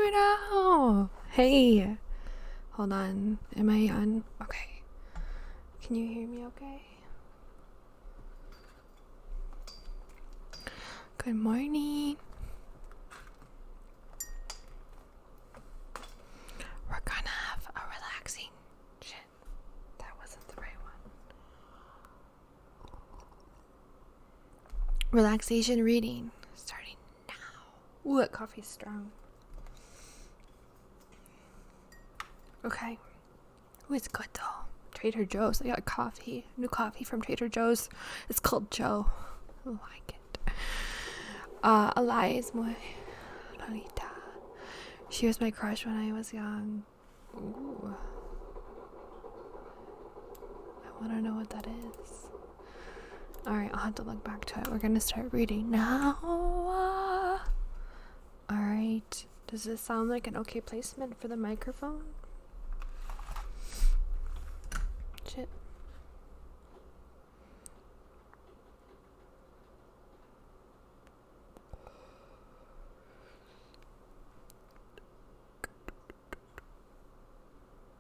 you now. Hey, hold on. Am I on? Okay. Can you hear me okay? Good morning. We're gonna have a relaxing shit. That wasn't the right one. Relaxation reading starting now. Ooh, that coffee's strong. Okay. Ooh, it's good though. Trader Joe's. I got coffee. New coffee from Trader Joe's. It's called Joe. I like it. Eli is my Lolita. She was my crush when I was young. Ooh. I want to know what that is. Alright, I'll have to look back to it. We're going to start reading now. Alright. Does this sound like an okay placement for the microphone? Shit.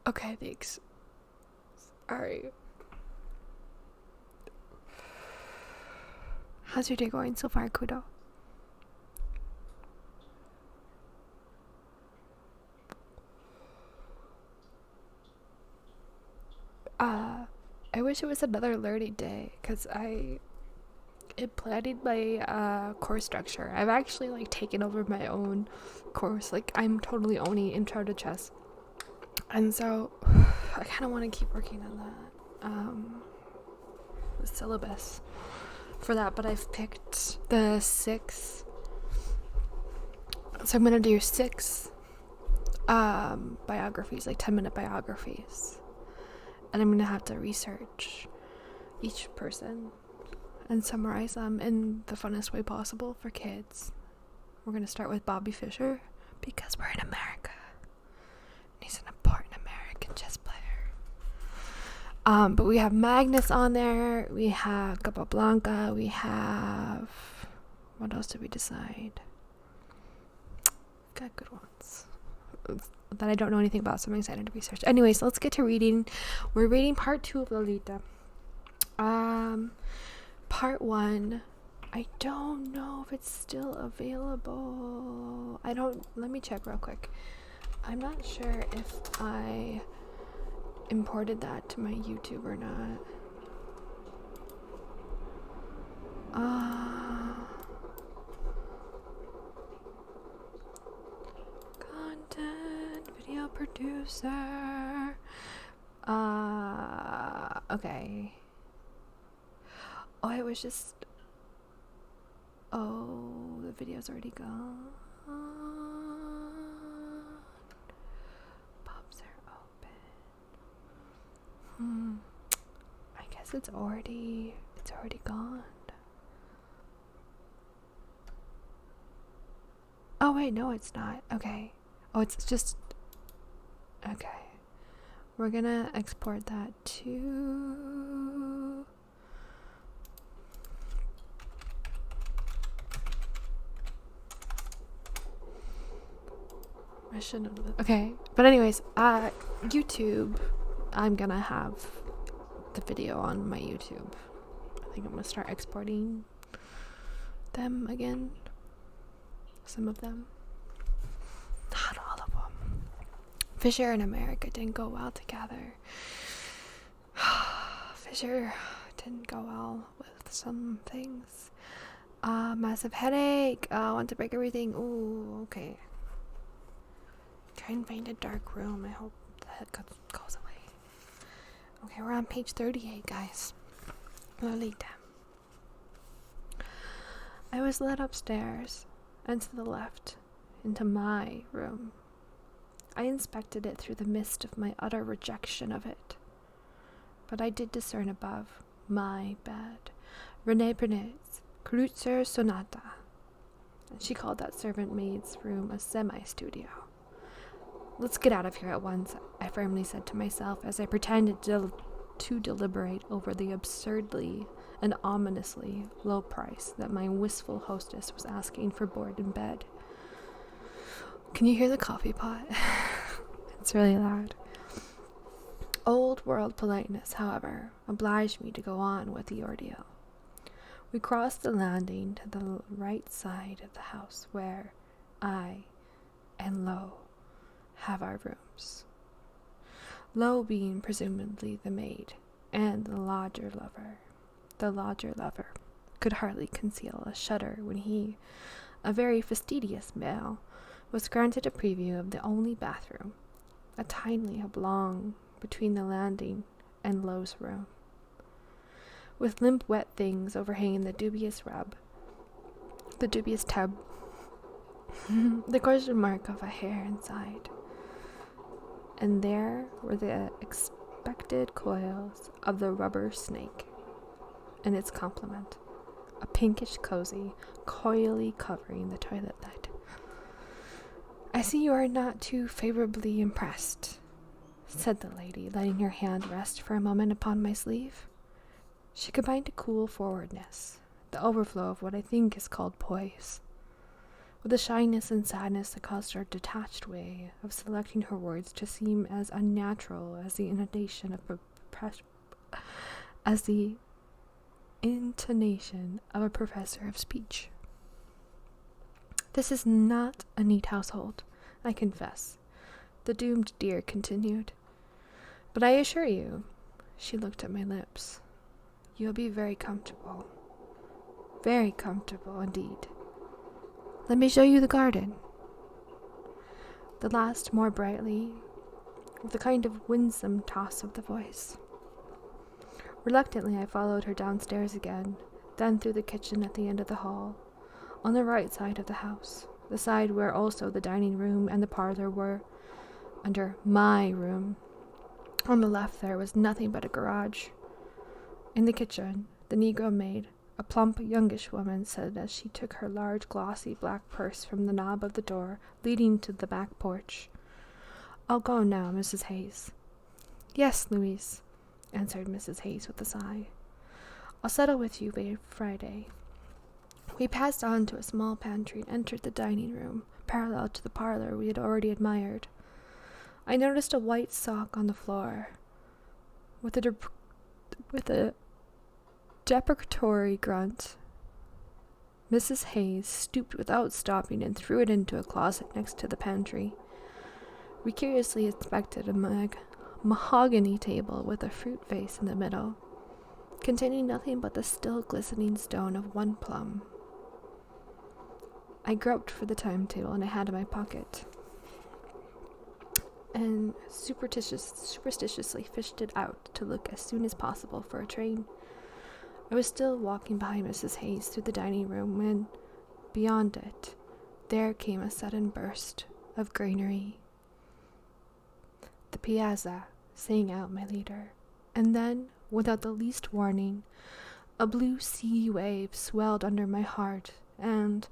Okay, thanks. Alright. How's your day going so far, Kudo? I wish it was another learning day, because it planted my course structure. I've actually taken over my own course. I'm totally owning intro to chess. And so I kind of want to keep working on that. The syllabus for that, but I've picked the 6. So I'm going to do 6 biographies, 10-minute biographies. And I'm going to have to research each person and summarize them in the funnest way possible for kids. We're going to start with Bobby Fischer because we're in America. He's an important American chess player. But we have Magnus on there. We have Capablanca. We have... What else did we decide? Got good ones that I don't know anything about, so I'm excited to research. Anyways, let's get to reading. We're reading part 2 of Lolita. Part 1, I don't know if it's still available. Let me check real quick. I'm not sure if I imported that to my YouTube or not. Content, video producer. Okay. Oh, it was just... Oh, the video's already gone. Pops are open. I guess it's already gone. Oh wait, no it's not. Okay. Oh, it's just... Okay. We're gonna export that to... I shouldn't have... Okay. But anyways, YouTube, I'm gonna have the video on my YouTube. I think I'm gonna start exporting them again. Some of them. Not all of them. Fisher and America didn't go well together. Fisher didn't go well with some things. Massive headache. Want to break everything. Ooh, okay. Try and find a dark room. I hope the head goes away. Okay, we're on page 38, guys. Lolita. I was led upstairs and to the left into my room. I inspected it through the mist of my utter rejection of it. But I did discern above my bed René Brunet's Kreutzer Sonata. And she called that servant maid's room a semi-studio. Let's get out of here at once, I firmly said to myself as I pretended to deliberate over the absurdly and ominously low price that my wistful hostess was asking for board and bed. Can you hear the coffee pot? It's really loud. Old world politeness, however, obliged me to go on with the ordeal. We crossed the landing to the right side of the house where I and Lo have our rooms. Lo being presumably the maid and the lodger lover. The lodger lover could hardly conceal a shudder when he, a very fastidious male, was granted a preview of the only bathroom, a tiny oblong between the landing and Lo's room, with limp wet things overhanging the dubious tub, the question mark of a hair inside. And there were the expected coils of the rubber snake and its complement, a pinkish cozy, coyly covering the toilet lid. I see you are not too favorably impressed, said the lady, letting her hand rest for a moment upon my sleeve. She combined a cool forwardness, the overflow of what I think is called poise, with the shyness and sadness that caused her detached way of selecting her words to seem as unnatural as the intonation of a professor of speech. This is not a neat household, I confess, the doomed dear continued. But I assure you, she looked at my lips, you'll be very comfortable indeed. Let me show you the garden. The last more brightly, with a kind of winsome toss of the voice. Reluctantly, I followed her downstairs again, then through the kitchen at the end of the hall, on the right side of the house, the side where also the dining room and the parlor were, under my room. On the left there was nothing but a garage. In the kitchen, the negro maid, a plump, youngish woman, said as she took her large, glossy black purse from the knob of the door leading to the back porch, "I'll go now, Mrs. Hayes." "Yes, Louise," answered Mrs. Hayes with a sigh. "I'll settle with you by Friday." We passed on to a small pantry and entered the dining room, parallel to the parlor we had already admired. I noticed a white sock on the floor. With a deprecatory grunt, Mrs. Hayes stooped without stopping and threw it into a closet next to the pantry. We curiously inspected a mahogany table with a fruit vase in the middle, containing nothing but the still glistening stone of one plum. I groped for the timetable and I had in my pocket, and superstitiously fished it out to look as soon as possible for a train. I was still walking behind Mrs. Hayes through the dining room when, beyond it, there came a sudden burst of greenery. The piazza sang out my leader, and then, without the least warning, a blue sea wave swelled under my heart, and,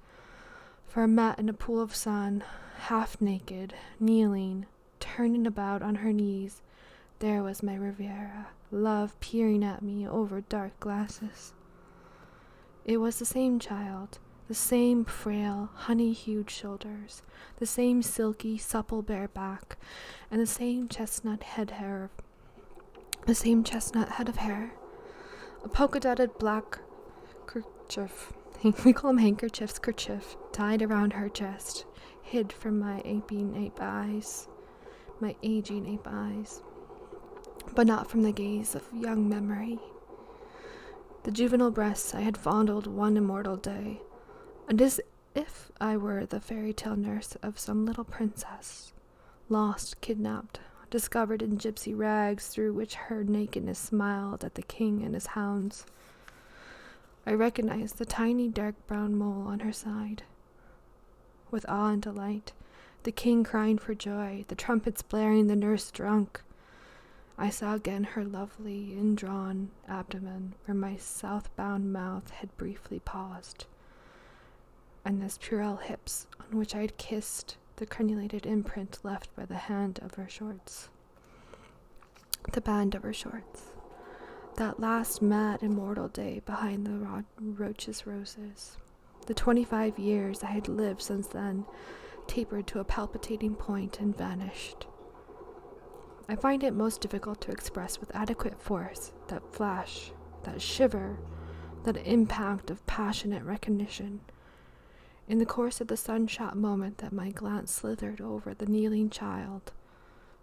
for a mat in a pool of sun, half naked, kneeling, turning about on her knees, there was my Riviera, love peering at me over dark glasses. It was the same child, the same frail, honey-hued shoulders, the same silky, supple bare back, and the same chestnut head of hair. A polka-dotted black kerchief, we call them handkerchiefs, kerchief, tied around her chest, hid from my aging ape eyes, but not from the gaze of young memory. The juvenile breasts I had fondled one immortal day, and as if I were the fairy tale nurse of some little princess, lost, kidnapped, discovered in gypsy rags through which her nakedness smiled at the king and his hounds. I recognized the tiny dark brown mole on her side. With awe and delight, the king crying for joy, the trumpets blaring, the nurse drunk, I saw again her lovely, indrawn abdomen where my southbound mouth had briefly paused, and those puerile hips on which I had kissed the crenulated imprint left by the band of her shorts. That last mad immortal day behind the Roach's roses. The 25 years I had lived since then, tapered to a palpitating point and vanished. I find it most difficult to express with adequate force that flash, that shiver, that impact of passionate recognition. In the course of the sun-shot moment that my glance slithered over the kneeling child,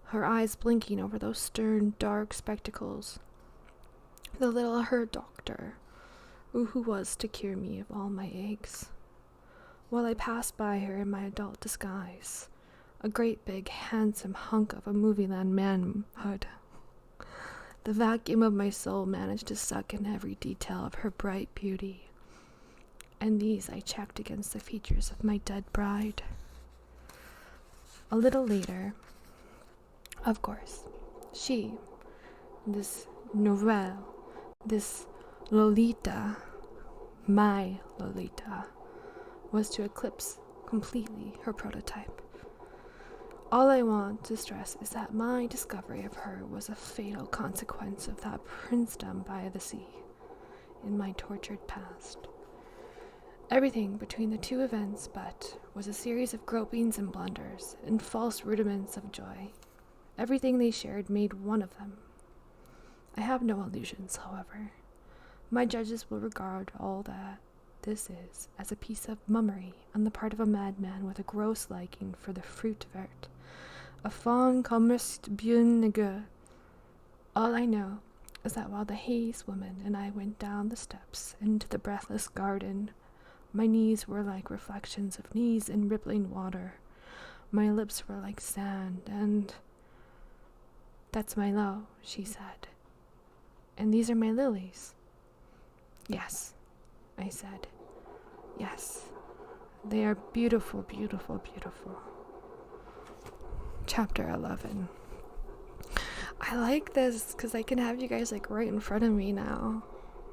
her eyes blinking over those stern, dark spectacles, the little herb doctor, who was to cure me of all my aches. While I passed by her in my adult disguise, a great big, handsome hunk of a movie-land manhood, the vacuum of my soul managed to suck in every detail of her bright beauty, and these I checked against the features of my dead bride. A little later, of course, she, this nouvelle, this Lolita, my Lolita, was to eclipse completely her prototype. All I want to stress is that my discovery of her was a fatal consequence of that princedom by the sea in my tortured past. Everything between the two events but was a series of gropings and blunders and false rudiments of joy. Everything they shared made one of them. I have no illusions, however. My judges will regard all that this is as a piece of mummery on the part of a madman with a gross liking for the fruit vert, a fond comestible. All I know is that while the haze woman and I went down the steps into the breathless garden, my knees were like reflections of knees in rippling water. My lips were like sand, and "That's my low," she said. "And these are my lilies." "Yes," I said. "Yes, they are beautiful, beautiful, beautiful." Chapter 11. I like this because I can have you guys like right in front of me now.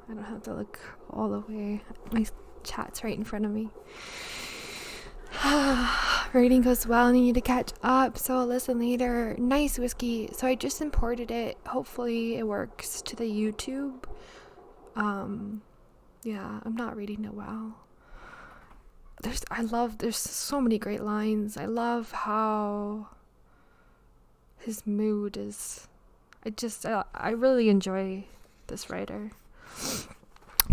I don't have to look all the way. My chat's right in front of me. Reading goes well and you need to catch up, so I'll listen later. Nice whiskey. So I just imported it. Hopefully it works to the YouTube. Yeah, I'm not reading it well. There's so many great lines. I love how his mood is. I really enjoy this writer.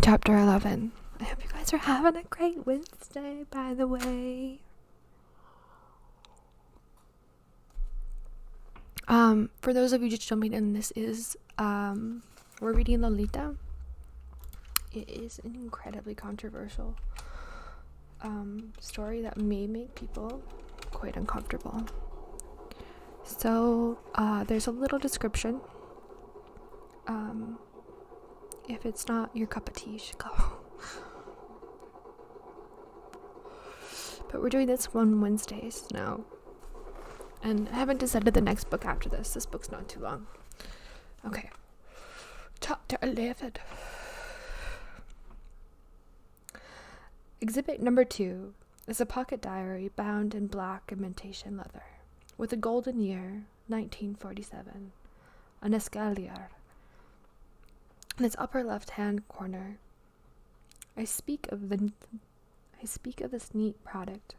Chapter 11. I hope you guys are having a great Wednesday, by the way. For those of you just jumping in, this is, we're reading Lolita. It is an incredibly controversial story that may make people quite uncomfortable. So, there's a little description. If it's not your cup of tea, you should go. But we're doing this one Wednesdays now. And I haven't decided the next book after this. This book's not too long. Okay. Chapter 11. Exhibit number 2 is a pocket diary bound in black imitation leather, with a golden year, 1947, an escalier. In its upper left-hand corner, I speak of this neat product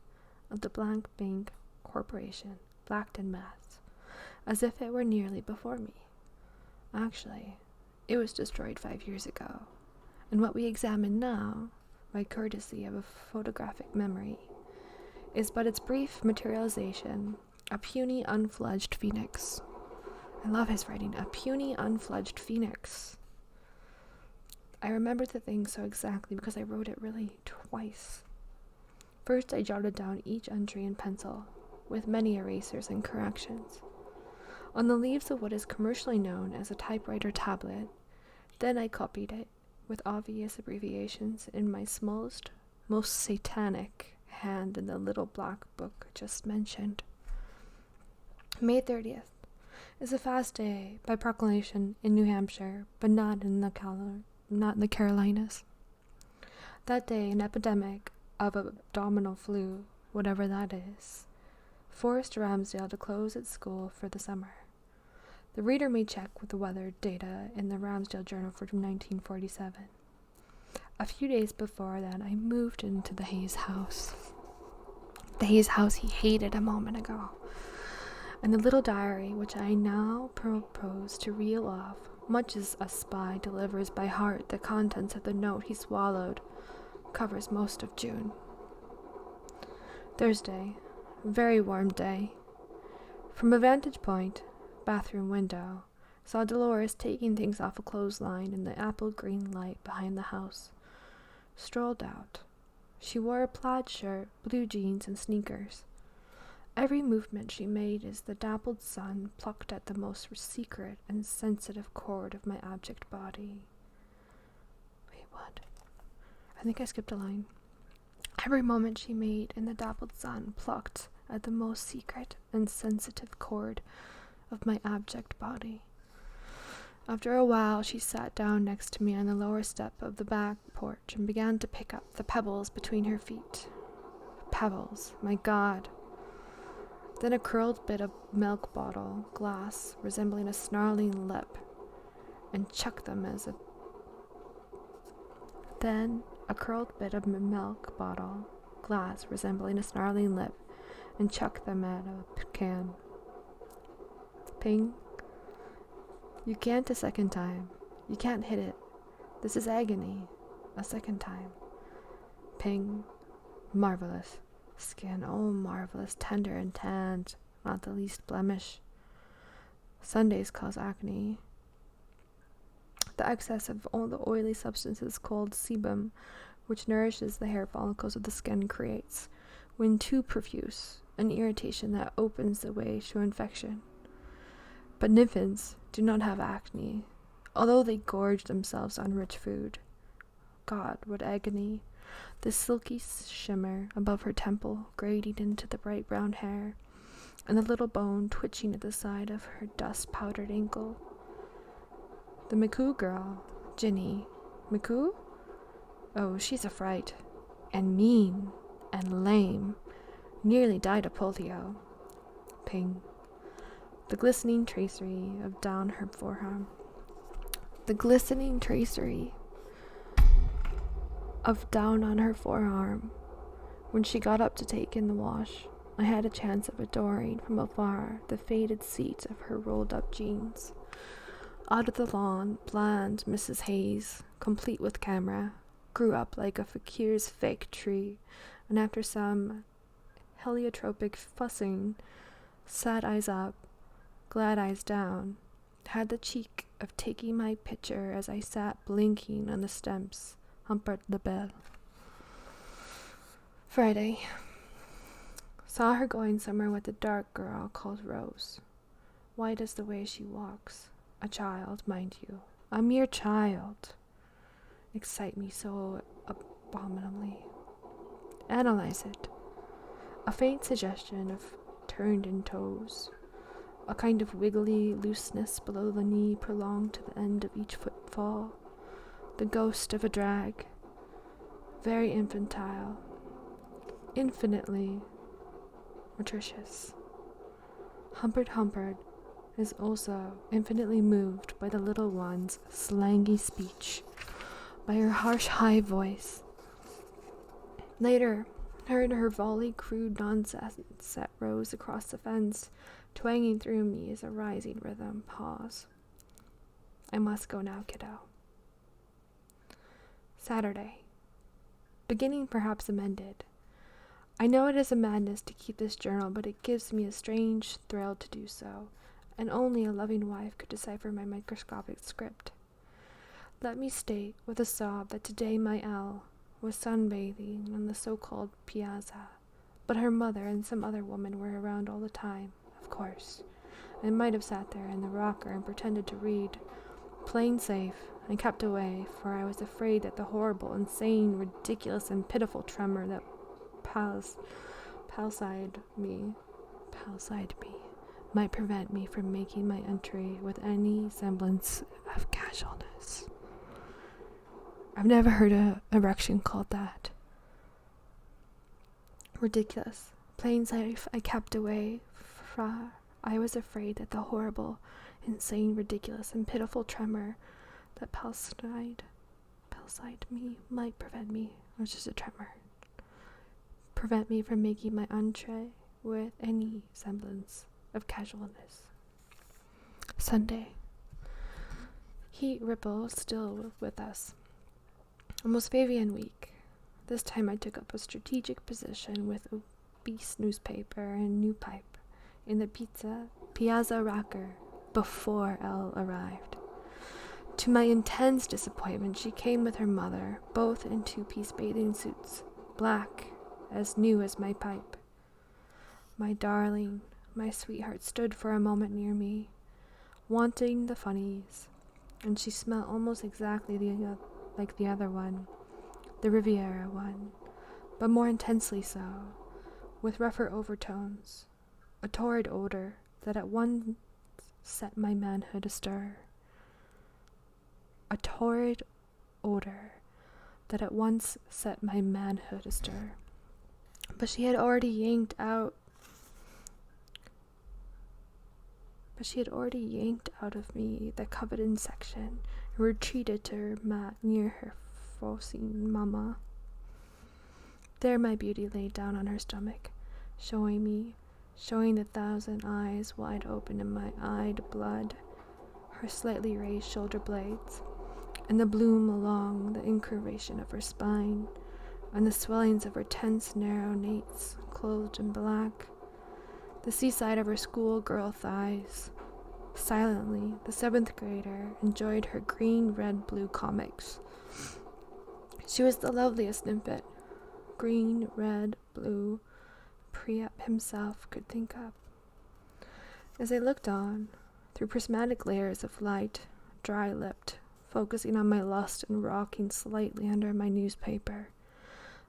of the Blank Bank Corporation, blacked in mass, as if it were nearly before me. Actually, it was destroyed 5 years ago, and what we examine now, by courtesy of a photographic memory, is but its brief materialization, a puny, unfledged phoenix. I love his writing, a puny, unfledged phoenix. I remember the thing so exactly because I wrote it really twice. First, I jotted down each entry in pencil, with many erasers and corrections, on the leaves of what is commercially known as a typewriter tablet. Then I copied it, with obvious abbreviations, in my smallest, most satanic hand in the little black book just mentioned. May 30th is a fast day by proclamation in New Hampshire, but not in the Carolinas. That day, an epidemic of abdominal flu, whatever that is, forced Ramsdale to close its school for the summer. The reader may check with the weather data in the Ramsdale Journal for 1947. A few days before that, I moved into the Hayes house. Days house he hated a moment ago. And the little diary, which I now propose to reel off, much as a spy delivers by heart the contents of the note he swallowed, covers most of June. Thursday, very warm day. From a vantage point, bathroom window, saw Dolores taking things off a clothesline in the apple green light behind the house. Strolled out. She wore a plaid shirt, blue jeans, and sneakers. Every movement she made as the dappled sun plucked at the most secret and sensitive chord of my abject body. Wait, what? I think I skipped a line. Every moment she made in the dappled sun plucked at the most secret and sensitive chord of my abject body. After a while, she sat down next to me on the lower step of the back porch and began to pick up the pebbles between her feet. Pebbles, my God. Then a curled bit of milk bottle glass resembling a snarling lip, and chucked them as a curled bit of milk bottle glass resembling a snarling lip, and chucked them at a can. Ping. You can't a second time. You can't hit it. This is agony. A second time. Ping. Marvelous. Skin, oh marvelous, tender and tanned, not the least blemish. Sundays cause acne. The excess of all the oily substances called sebum, which nourishes the hair follicles of the skin, creates, when too profuse, an irritation that opens the way to infection. But nymphs do not have acne, although they gorge themselves on rich food. God, what agony! The silky shimmer above her temple grading into the bright brown hair, and the little bone twitching at the side of her dust-powdered ankle. The McCoo girl, Ginny. McCoo? Oh, she's a fright, and mean, and lame. Nearly died of polio. Ping. The glistening tracery of down her forearm. The glistening tracery of down on her forearm. When she got up to take in the wash, I had a chance of adoring from afar the faded seat of her rolled-up jeans. Out of the lawn, bland Mrs. Hayes, complete with camera, grew up like a fakir's fake tree, and after some heliotropic fussing, sad eyes up, glad eyes down, had the cheek of taking my picture as I sat blinking on the steps, Humpert the bell. Friday. Saw her going somewhere with a dark girl called Rose. White as the way she walks. A child, mind you. A mere child. Excite me so abominably. Analyze it. A faint suggestion of turned-in toes. A kind of wiggly looseness below the knee prolonged to the end of each footfall. The ghost of a drag. Very infantile. Infinitely meretricious. Humpert is also infinitely moved by the little one's slangy speech, by her harsh high voice. Later, heard her volley crude nonsense that rose across the fence, twanging through me as a rising rhythm. Pause. I must go now, kiddo. Saturday. Beginning perhaps amended. I know it is a madness to keep this journal, but it gives me a strange thrill to do so, and only a loving wife could decipher my microscopic script. Let me state with a sob that today my Elle was sunbathing on the so-called piazza, but her mother and some other woman were around all the time, of course, and might have sat there in the rocker and pretended to read. Plain safe, I kept away, for I was afraid that the horrible, insane, ridiculous, and pitiful tremor that palsied me might prevent me from making my entry with any semblance of casualness. I've never heard an erection called that. Ridiculous. Plain safe, I kept away, for I was afraid that the horrible, insane, ridiculous, and pitiful tremor that palsied me might prevent me. It was just a tremor. prevent me from making my entree with any semblance of casualness. Sunday. Heat ripples still with us. Almost Fabian week. This time I took up a strategic position with a obese newspaper and new pipe in the Piazza Rocker before Elle arrived. To my intense disappointment, she came with her mother, both in two-piece bathing suits, black, as new as my pipe. My darling, my sweetheart stood for a moment near me, wanting the funnies, and she smelled almost exactly like the other one, the Riviera one, but more intensely so, with rougher overtones, a torrid odor that at once set my manhood astir. A torrid odor that at once set my manhood astir. But she had already yanked out of me the coveted section and retreated to her mat near her frozen mama. There my beauty lay down on her stomach, showing the thousand eyes wide open in my eyed blood, her slightly raised shoulder blades, and the bloom along the incurvation of her spine, and the swellings of her tense, narrow nates, clothed in black, the seaside of her schoolgirl thighs. Silently, the 7th grader enjoyed her green, red, blue comics. She was the loveliest nymphet, green, red, blue, Priap himself could think of. As I looked on, through prismatic layers of light, dry-lipped, focusing on my lust and rocking slightly under my newspaper,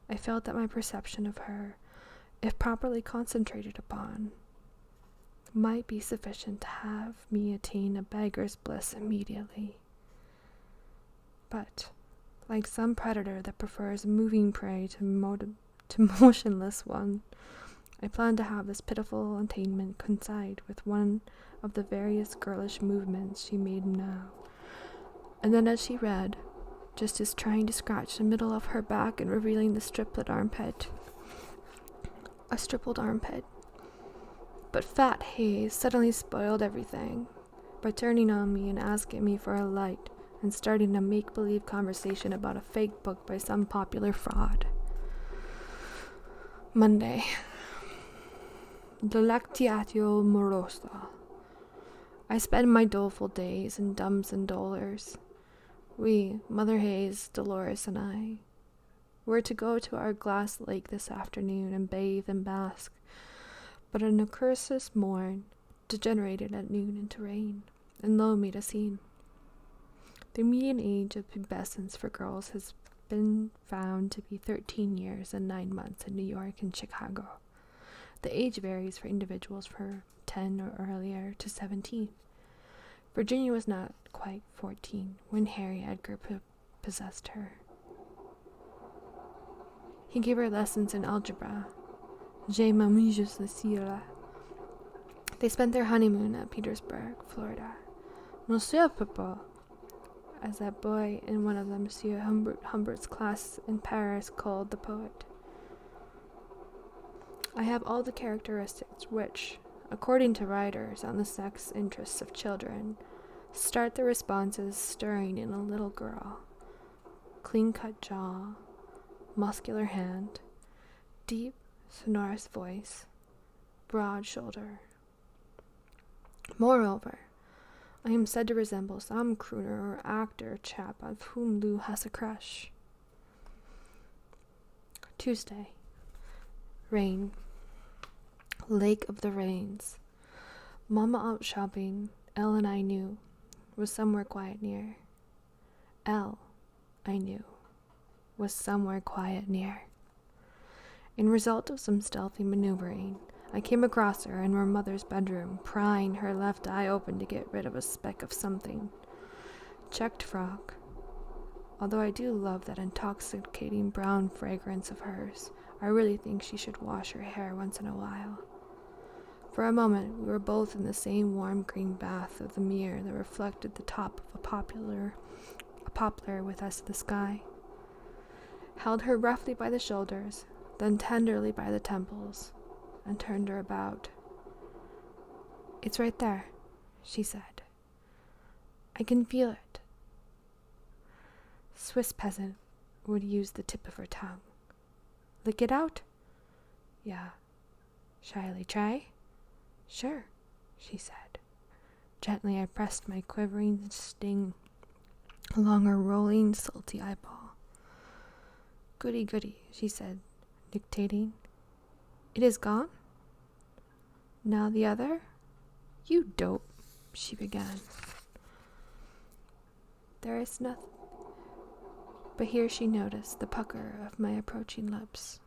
I felt that my perception of her, if properly concentrated upon, might be sufficient to have me attain a beggar's bliss immediately. But, like some predator that prefers moving prey to motionless one, I planned to have this pitiful attainment coincide with one of the various girlish movements she made now. And then as she read, just as trying to scratch the middle of her back and revealing the stippled armpit. But fat Hayes suddenly spoiled everything by turning on me and asking me for a light and starting a make-believe conversation about a fake book by some popular fraud. Monday. Delectatio morosa. I spend my doleful days in dumbs and dolors. We, Mother Hayes, Dolores, and I, were to go to our glass lake this afternoon and bathe and bask, but an accursed morn degenerated at noon into rain, and lo made a scene. The median age of pubescence for girls has been found to be 13 years and 9 months in New York and Chicago. The age varies for individuals from 10 or earlier to 17. Virginia was not quite 14 when Harry Edgar possessed her. He gave her lessons in algebra. Je m'amuse le ciel. They spent their honeymoon at Petersburg, Florida. Monsieur Papa, as that boy in one of the Monsieur Humbert's class in Paris called the poet. I have all the characteristics which, according to writers on the sex interests of children, start the responses stirring in a little girl. Clean-cut jaw, muscular hand, deep, sonorous voice, broad shoulder. Moreover, I am said to resemble some crooner or actor chap of whom Lou has a crush. Tuesday. Rain. Lake of the Rains. Mama out shopping, Elle and I knew, was somewhere quiet near. Elle, I knew, was somewhere quiet near. In result of some stealthy maneuvering, I came across her in her mother's bedroom, prying her left eye open to get rid of a speck of something. Checked frock. Although I do love that intoxicating brown fragrance of hers, I really think she should wash her hair once in a while. For a moment, we were both in the same warm green bath of the mirror that reflected the top of a poplar with us in the sky. Held her roughly by the shoulders, then tenderly by the temples, and turned her about. "It's right there," she said. "I can feel it." Swiss peasant would use the tip of her tongue. "Lick it out?" "Yeah." "Shyly try?" "Sure," she said. Gently I pressed my quivering sting along her rolling, salty eyeball. "Goody, goody," she said, dictating. "It is gone? Now the other?" "You dope," she began. "There is nothing." But here she noticed the pucker of my approaching lips.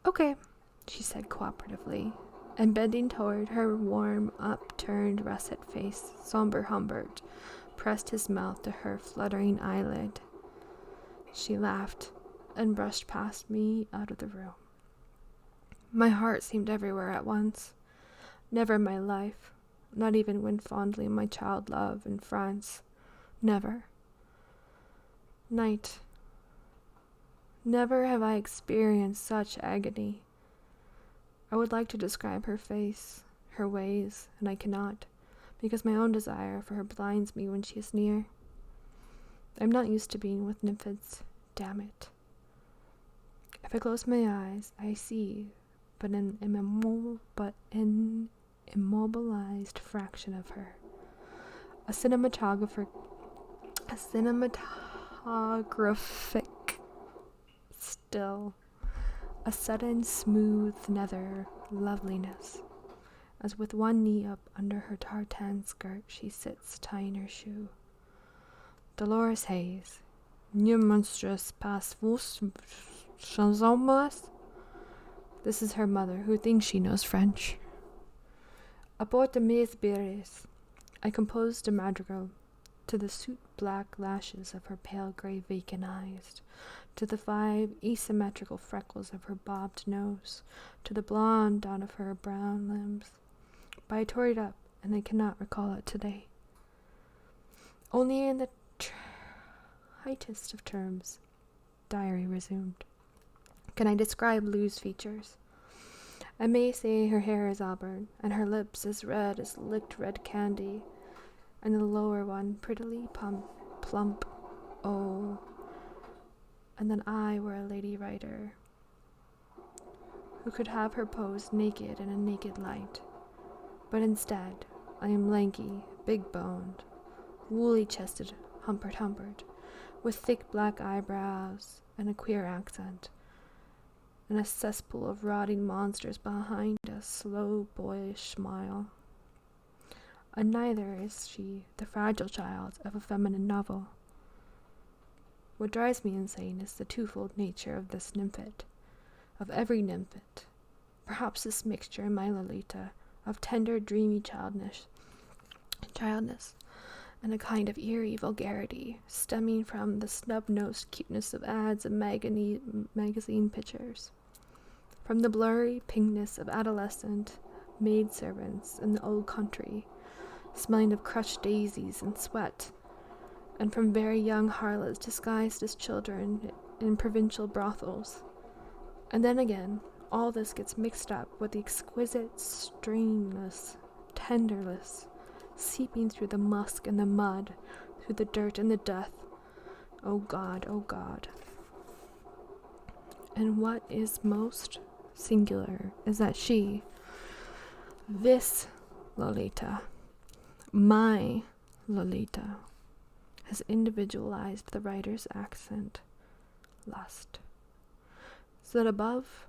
"Okay," she said cooperatively, and bending toward her warm, upturned, russet face, somber Humbert pressed his mouth to her fluttering eyelid. She laughed and brushed past me out of the room. My heart seemed everywhere at once. Never in my life, not even when fondling my child love in France. Never. Night. Never have I experienced such agony. I would like to describe her face, her ways, and I cannot, because my own desire for her blinds me when she is near. I'm not used to being with nymphs, damn it. If I close my eyes, I see but an immobilized fraction of her. A cinematographic still, a sudden smooth nether loveliness, as with one knee up under her tartan skirt she sits tying her shoe. Dolores Hayes, "Ne monstrous pas vous chansomas?" This is her mother, who thinks she knows French. Aboard de mes bires, I composed a madrigal to the soot-black lashes of her pale gray vacant eyes, to the 5 asymmetrical freckles of her bobbed nose, to the blonde down of her brown limbs. But I tore it up, and I cannot recall it today. Only in the tightest of terms, diary resumed, can I describe Lou's features. I may say her hair is auburn, and her lips as red as licked red candy, and the lower one prettily plump. Oh, and then I were a lady writer, who could have her pose naked in a naked light. But instead, I am lanky, big-boned, woolly-chested, Humbert, with thick black eyebrows and a queer accent, and a cesspool of rotting monsters behind a slow, boyish smile. And neither is she the fragile child of a feminine novel. What drives me insane is the twofold nature of this nymphet, of every nymphet, perhaps this mixture in my Lolita, of tender, dreamy childness, and a kind of eerie vulgarity stemming from the snub-nosed cuteness of ads and magazine pictures, from the blurry pinkness of adolescent maidservants in the old country, smelling of crushed daisies and sweat, and from very young harlots disguised as children in provincial brothels. And then again, all this gets mixed up with the exquisite, strainless, tenderless, seeping through the musk and the mud, through the dirt and the death. Oh God, oh God. And what is most singular is that she, this Lolita, my Lolita, has individualized the writer's accent, lust, so that above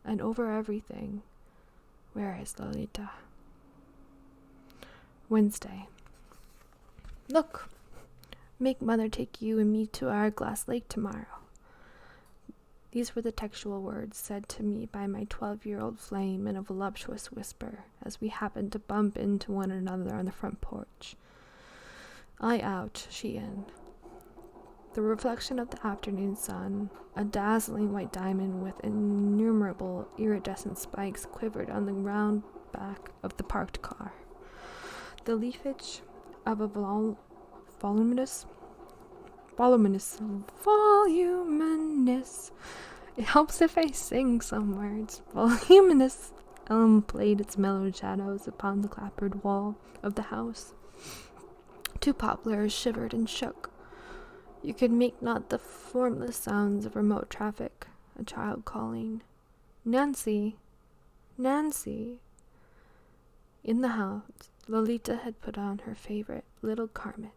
and over everything, where is Lolita? Wednesday. Look, make mother take you and me to Hourglass Lake tomorrow. These were the textual words said to me by my 12-year-old flame in a voluptuous whisper as we happened to bump into one another on the front porch. I out, she in. The reflection of the afternoon sun, a dazzling white diamond with innumerable iridescent spikes, quivered on the round back of the parked car. The leafage of a voluminous It helps if I sing some words. Voluminous elm played its mellowed shadows upon the clapboard wall of the house. Two poplars shivered and shook. You could make not the formless sounds of remote traffic, a child calling, "Nancy! Nancy!" In the house, Lolita had put on her favorite Little Carmen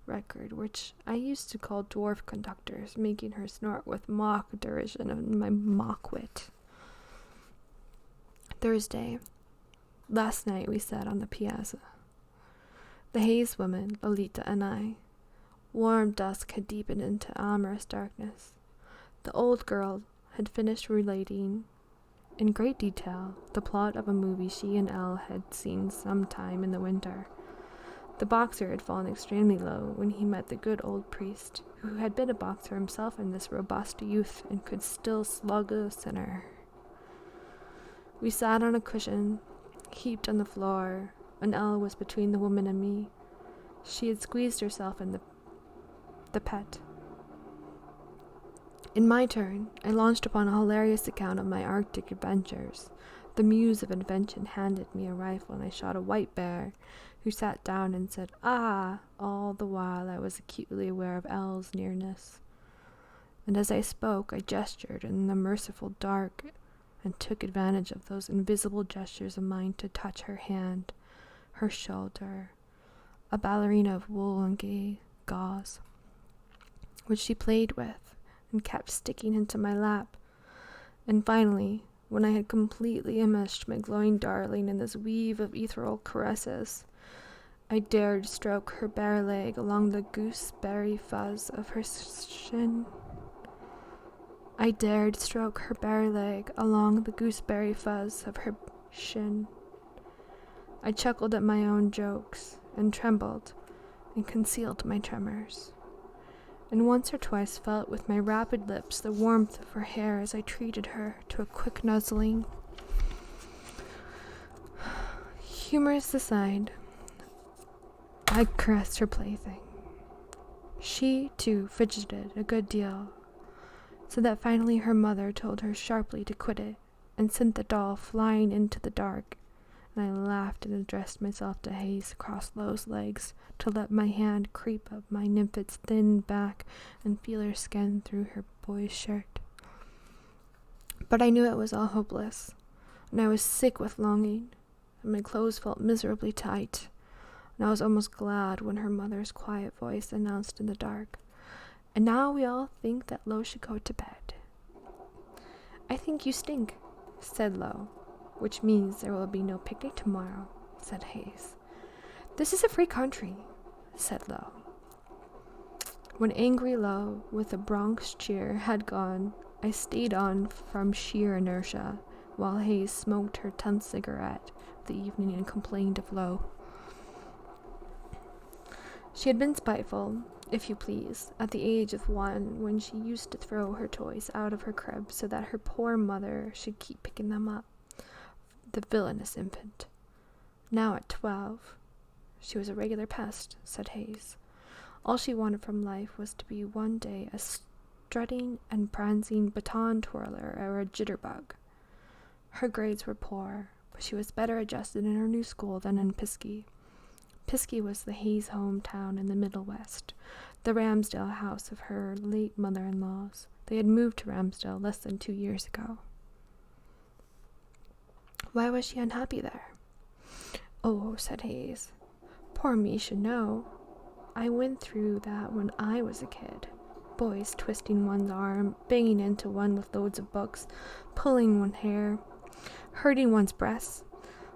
record, which I used to call dwarf conductors, making her snort with mock derision of my mock wit. Thursday. Last night we sat on the piazza. The Hayes woman, Lolita, and I. Warm dusk had deepened into amorous darkness. The old girl had finished relating, in great detail, the plot of a movie she and Elle had seen sometime in the winter. The boxer had fallen extremely low when he met the good old priest, who had been a boxer himself in this robust youth and could still slug a sinner. We sat on a cushion, heaped on the floor, and Elle was between the woman and me. She had squeezed herself in the pet. In my turn, I launched upon a hilarious account of my Arctic adventures. The muse of invention handed me a rifle, and I shot a white bear, who sat down and said, "Ah!" all the while I was acutely aware of Elle's nearness. And as I spoke, I gestured in the merciful dark, and took advantage of those invisible gestures of mine to touch her hand, her shoulder, a ballerina of wool and gay gauze, which she played with and kept sticking into my lap. And finally, when I had completely enmeshed my glowing darling in this weave of ethereal caresses, I dared stroke her bare leg along the gooseberry fuzz of her shin. I dared stroke her bare leg along the gooseberry fuzz of her shin. I chuckled at my own jokes, and trembled, and concealed my tremors, and once or twice felt with my rapid lips the warmth of her hair as I treated her to a quick nuzzling. Humorous aside, I caressed her plaything. She, too, fidgeted a good deal, so that finally her mother told her sharply to quit it, and sent the doll flying into the dark, and I laughed and addressed myself to Hayes across Lo's legs to let my hand creep up my nymphet's thin back and feel her skin through her boy's shirt. But I knew it was all hopeless, and I was sick with longing, and my clothes felt miserably tight, and I was almost glad when her mother's quiet voice announced in the dark, "And now we all think that Lo should go to bed." "I think you stink," said Lo. "Which means there will be no picnic tomorrow," said Hayes. "This is a free country," said Lo. When angry Lo, with a Bronx cheer, had gone, I stayed on from sheer inertia, while Hayes smoked her 10th cigarette of the evening and complained of Lo. She had been spiteful, if you please, at the age of 1, when she used to throw her toys out of her crib so that her poor mother should keep picking them up. The villainous infant. Now at 12, she was a regular pest, said Hayes. All she wanted from life was to be one day a strutting and prancing baton twirler or a jitterbug. Her grades were poor, but she was better adjusted in her new school than in Piskey. Piskey was the Hayes hometown in the Middle West, the Ramsdale house of her late mother-in-law's. They had moved to Ramsdale less than 2 years ago. Why was she unhappy there? Oh, said Hayes. Poor me should know. I went through that when I was a kid. Boys twisting one's arm, banging into one with loads of books, pulling one's hair, hurting one's breasts,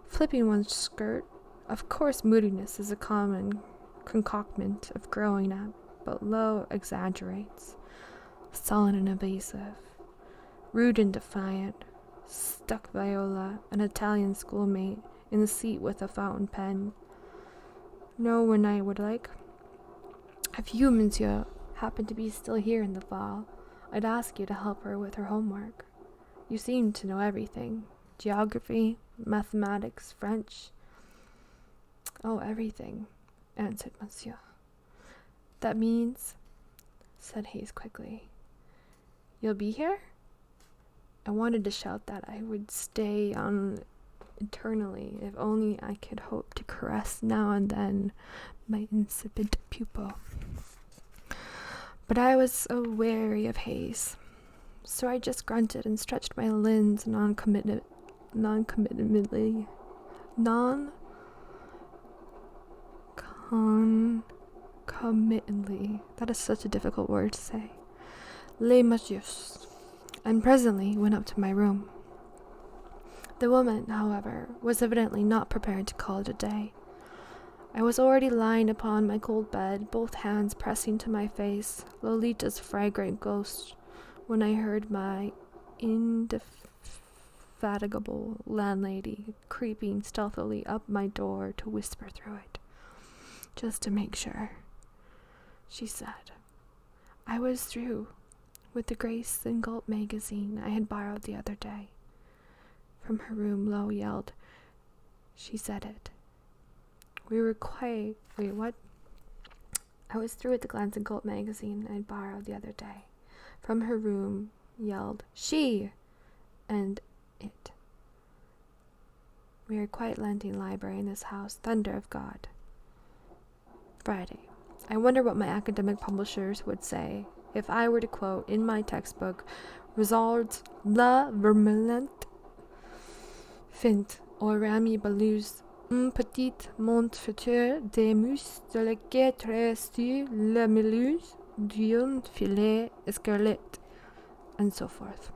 flipping one's skirt. Of course, moodiness is a common concoction of growing up, but Lo exaggerates. Sullen and evasive, rude and defiant, stuck Viola, an Italian schoolmate, in the seat with a fountain pen. Know when I would like? If you, monsieur, happen to be still here in the fall, I'd ask you to help her with her homework. You seem to know everything. Geography, mathematics, French. Oh, everything, answered monsieur. That means, said Hayes quickly, you'll be here? I wanted to shout that I would stay on eternally if only I could hope to caress now and then my insipid pupil. But I was so weary of haze, so I just grunted and stretched my limbs non-committedly. That is such a difficult word to say. Les Majus, and presently went up to my room. The woman, however, was evidently not prepared to call it a day. I was already lying upon my cold bed, both hands pressing to my face, Lolita's fragrant ghost, when I heard my indefatigable landlady creeping stealthily up my door to whisper through it. Just to make sure, she said. I was through with the Grace and Gulp magazine I had borrowed the other day. From her room, Lo yelled. She said it. We were quite... Wait, what? I was through with the Glance and Gulp magazine I had borrowed the other day. From her room, yelled, she! And it. We are quite lending library in this house. Thunder of God. Friday. I wonder what my academic publishers would say if I were to quote in my textbook Results la vermelent Fint au Rami Baluz un petit montfeuille des mus de la guêtre sur la meluse d'un filet escarlet, and so forth.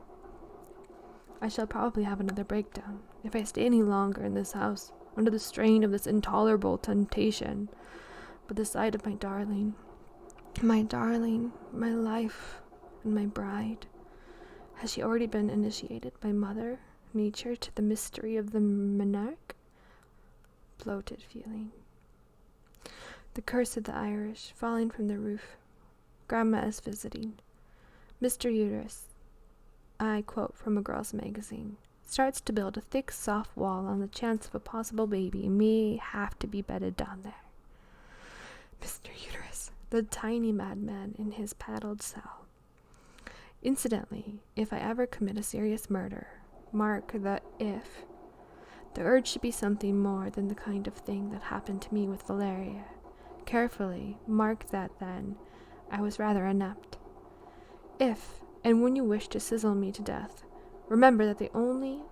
I shall probably have another breakdown if I stay any longer in this house under the strain of this intolerable temptation. But the sight of my darling, my life, and my bride, has she already been initiated by Mother Nature to the mystery of the monarch? Bloated feeling. The curse of the Irish, falling from the roof. Grandma is visiting. Mr. Uterus, I quote from a girl's magazine, starts to build a thick, soft wall on the chance of a possible baby may have to be bedded down there. Mr. Uterus, the tiny madman in his padded cell. Incidentally, if I ever commit a serious murder, mark the if. The urge should be something more than the kind of thing that happened to me with Valeria. Carefully, mark that then, I was rather inept. If, and when you wish to sizzle me to death, remember that only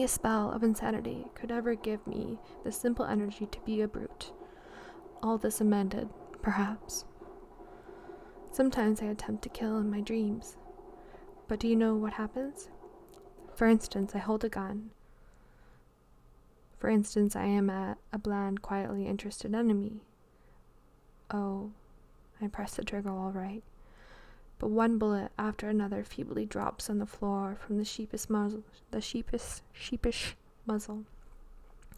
a spell of insanity could ever give me the simple energy to be a brute. All this amended, perhaps. Sometimes I attempt to kill in my dreams. But do you know what happens? For instance, I hold a gun. For instance, I am at a bland, quietly interested enemy. Oh, I press the trigger all right. But one bullet after another feebly drops on the floor from the sheepish muzzle.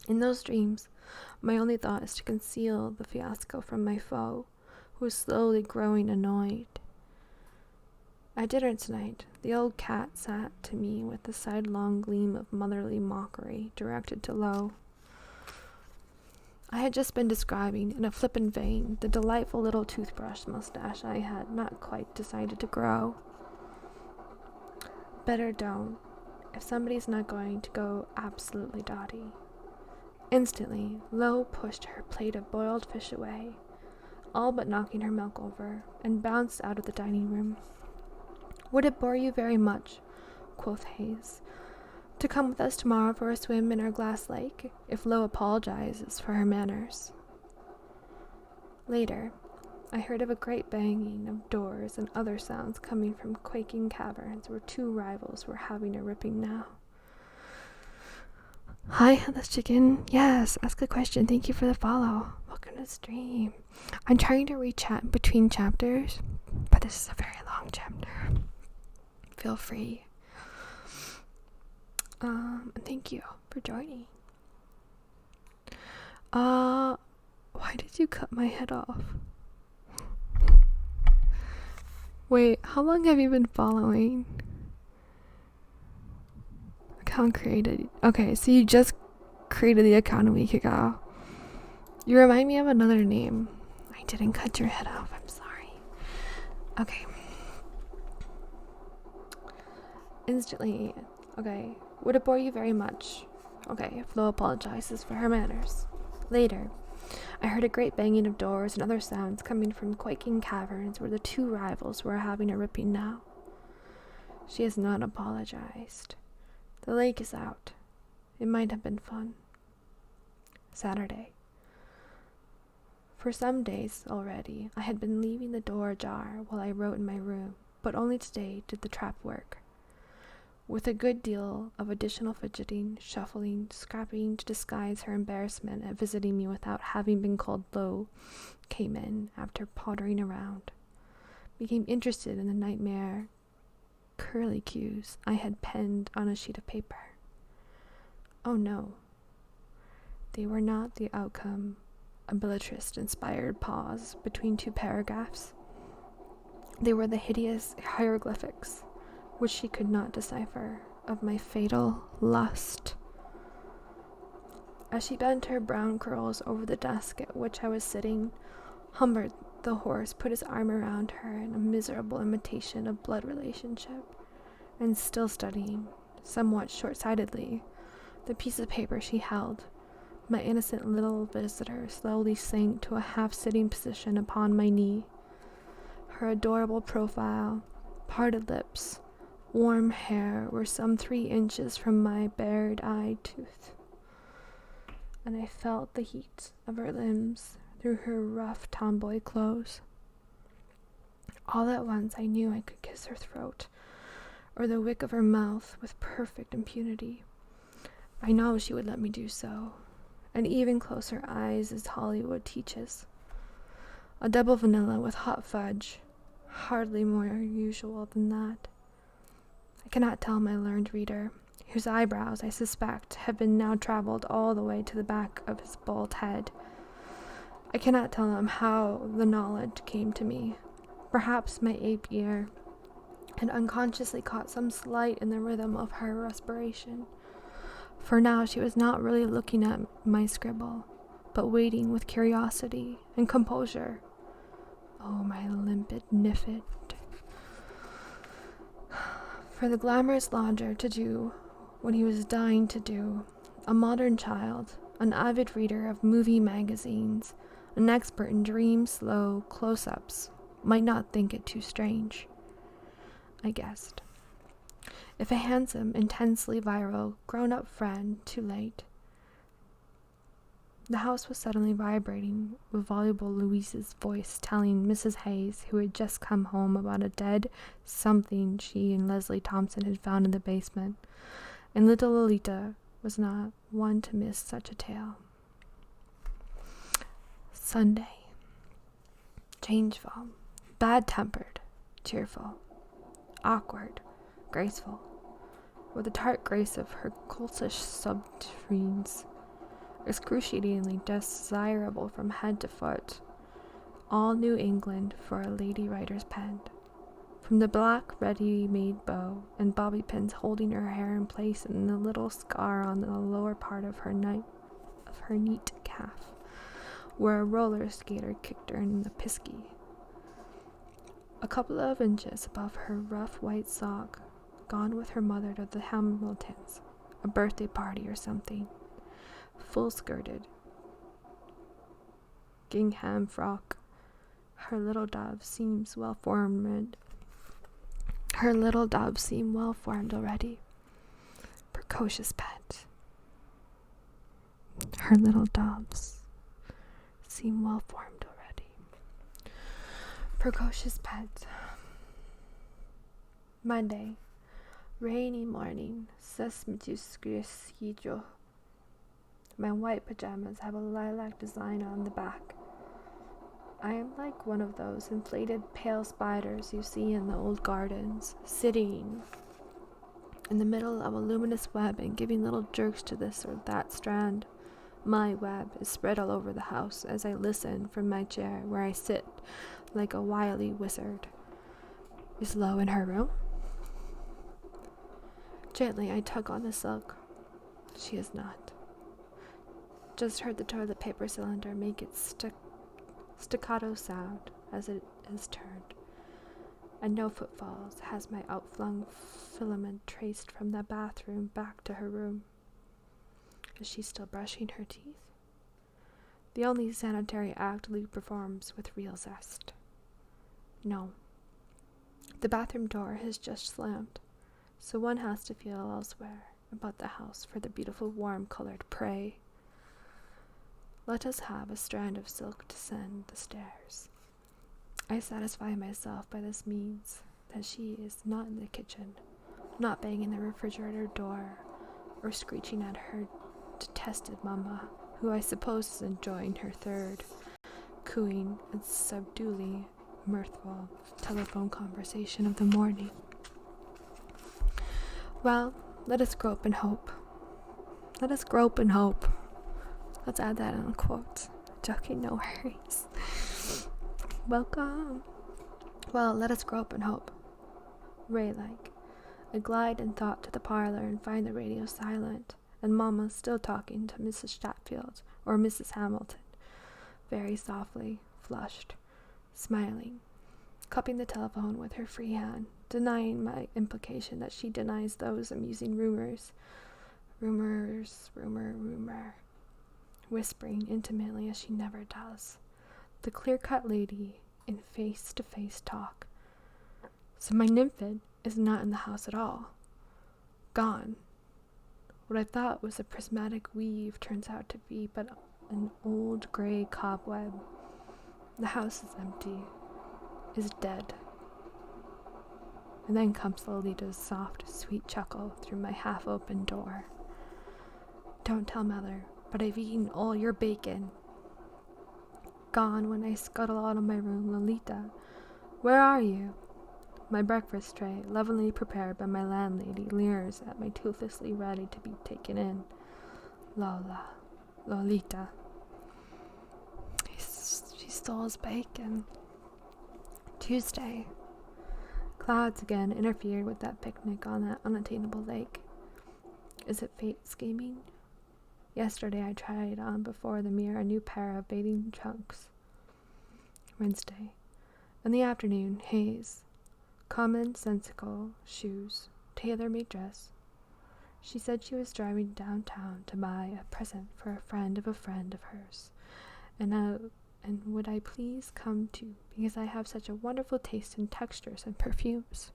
In those dreams, my only thought is to conceal the fiasco from my foe, who is slowly growing annoyed. At dinner tonight, the old cat sat to me with a sidelong gleam of motherly mockery directed to Lo. I had just been describing, in a flippant vein, the delightful little toothbrush mustache I had not quite decided to grow. Better don't, if somebody's not going to go absolutely dotty. Instantly, Lo pushed her plate of boiled fish away, all but knocking her milk over, and bounced out of the dining room. Would it bore you very much, quoth Hayes, to come with us tomorrow for a swim in our glass lake, if Lo apologizes for her manners? Later, I heard of a great banging of doors and other sounds coming from quaking caverns where two rivals were having a ripping now. Hi, Headless Chicken. Yes, ask a question. Thank you for the follow. Welcome to the stream. I'm trying to read chat between chapters, but this is a very long chapter. Feel free. And thank you for joining. Why did you cut my head off? Wait, how long have you been following? Account created. Okay, so you just created the account a week ago. You remind me of another name. I didn't cut your head off. I'm sorry. Okay. Instantly, okay, would it bore you very much? Okay, Flo apologizes for her manners. Later, I heard a great banging of doors and other sounds coming from quaking caverns where the two rivals were having a ripping now. She has not apologized. The lake is out. It might have been fun. Saturday. For some days already, I had been leaving the door ajar while I wrote in my room, but only today did the trap work. With a good deal of additional fidgeting, shuffling, scrapping to disguise her embarrassment at visiting me without having been called low, came in after pottering around. Became interested in the nightmare curlicues I had penned on a sheet of paper. Oh no. They were not the outcome of Bellatrist-inspired pause between two paragraphs. They were the hideous hieroglyphics, which she could not decipher, of my fatal lust. As she bent her brown curls over the desk at which I was sitting, Humbert the horse put his arm around her in a miserable imitation of blood relationship, and still studying, somewhat short-sightedly, the piece of paper she held, my innocent little visitor slowly sank to a half-sitting position upon my knee. Her adorable profile, parted lips, warm hair were some 3 inches from my bared eye tooth, and I felt the heat of her limbs through her rough tomboy clothes. All at once I knew I could kiss her throat, or the wick of her mouth with perfect impunity. I know she would let me do so, and even close her eyes as Hollywood teaches. A double vanilla with hot fudge, hardly more usual than that. I cannot tell my learned reader, whose eyebrows, I suspect, have been now traveled all the way to the back of his bald head. I cannot tell him how the knowledge came to me. Perhaps my ape ear had unconsciously caught some slight in the rhythm of her respiration. For now she was not really looking at my scribble, but waiting with curiosity and composure. Oh, my limpid niffet. For the glamorous lodger to do what he was dying to do, a modern child, an avid reader of movie magazines, an expert in dream-slow close-ups, might not think it too strange. I guessed. If a handsome, intensely virile, grown-up friend, too late. The house was suddenly vibrating with voluble Louise's voice telling Mrs. Hayes, who had just come home, about a dead something she and Leslie Thompson had found in the basement, and little Lolita was not one to miss such a tale. Sunday. Changeful, bad-tempered, cheerful, awkward, graceful, with the tart grace of her coltish subterranes, excruciatingly desirable from head to foot, all New England for a lady writer's pen, from the black ready-made bow and bobby pins holding her hair in place and the little scar on the lower part of her neat calf, where a roller skater kicked her in the pisky. A couple of inches above her rough white sock, gone with her mother to the Hamiltons, a birthday party or something. Full-skirted, gingham frock. Her little doves seem well formed already. Precocious pet. Her little doves seem well formed already. Precocious pet. Monday. Rainy morning. My white pajamas have a lilac design on the back. I am like one of those inflated pale spiders you see in the old gardens, sitting in the middle of a luminous web and giving little jerks to this or that strand. My web is spread all over the house as I listen from my chair where I sit like a wily wizard. Is Lo in her room? Gently I tug on the silk. She is not. Just heard the toilet paper cylinder make its staccato sound as it is turned. and no footfalls has my outflung filament traced from the bathroom back to her room. Is she still brushing her teeth? The only sanitary act Lou performs with real zest. No. The bathroom door has just slammed, so one has to feel elsewhere about the house for the beautiful warm-colored prey. Let us have a strand of silk descend the stairs. I satisfy myself by this means that she is not in the kitchen, not banging the refrigerator door, or screeching at her detested mamma, who I suppose is enjoying her third, cooing and subduely mirthful telephone conversation of the morning. Well, let us grope and hope. Let us grope and hope. Let's add that in quotes. Joking, no worries. Welcome. Well, let us grope and hope. Ray-like, I glide in thought to the parlor and find the radio silent, and Mama still talking to Mrs. Chatfield or Mrs. Hamilton, very softly, flushed, smiling, cupping the telephone with her free hand, denying my implication that she denies those amusing rumors, whispering intimately as she never does. The clear-cut lady in face-to-face talk. So my nymphid is not in the house at all. Gone. What I thought was a prismatic weave turns out to be but an old gray cobweb. The house is empty, is dead. And then comes Lolita's soft, sweet chuckle through my half-open door. Don't tell Mother, but I've eaten all your bacon. Gone when I scuttle out of my room. Lolita, where are you? My breakfast tray, lovingly prepared by my landlady, leers at me toothlessly ready to be taken in. Lolita. She stole his bacon. Tuesday. Clouds again interfered with that picnic on that unattainable lake. Is it fate scheming? Yesterday I tried on before the mirror a new pair of bathing trunks. Wednesday. In the afternoon, Hayes. Commonsensical shoes, tailor-made dress. She said she was driving downtown to buy a present for a friend of hers, and would I please come too, because I have such a wonderful taste in textures and perfumes.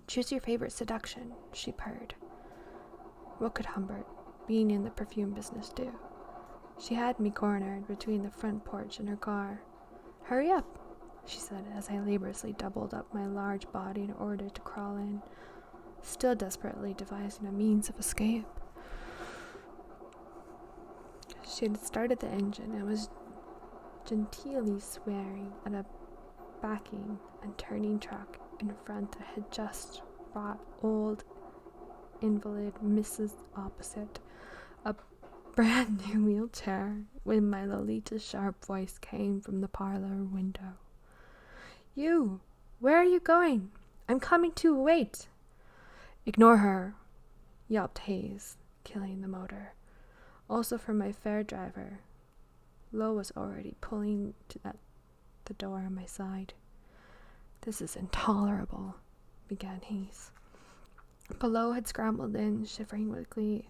Choose your favorite seduction, she purred. What could Humbert, being in the perfume business, do? She had me cornered between the front porch and her car. Hurry up, she said as I laboriously doubled up my large body in order to crawl in, still desperately devising a means of escape. She had started the engine and was genteelly swearing at a backing and turning truck in front that had just brought old invalid Mrs. Opposite a brand new wheelchair when my Lolita's sharp voice came from the parlor window. You! Where are you going? I'm coming too, wait! Ignore her, yelped Hayes, killing the motor. Also for my fare driver. Lo was already pulling at the door on my side. This is intolerable, began Hayes. But Lo had scrambled in, shivering with glee.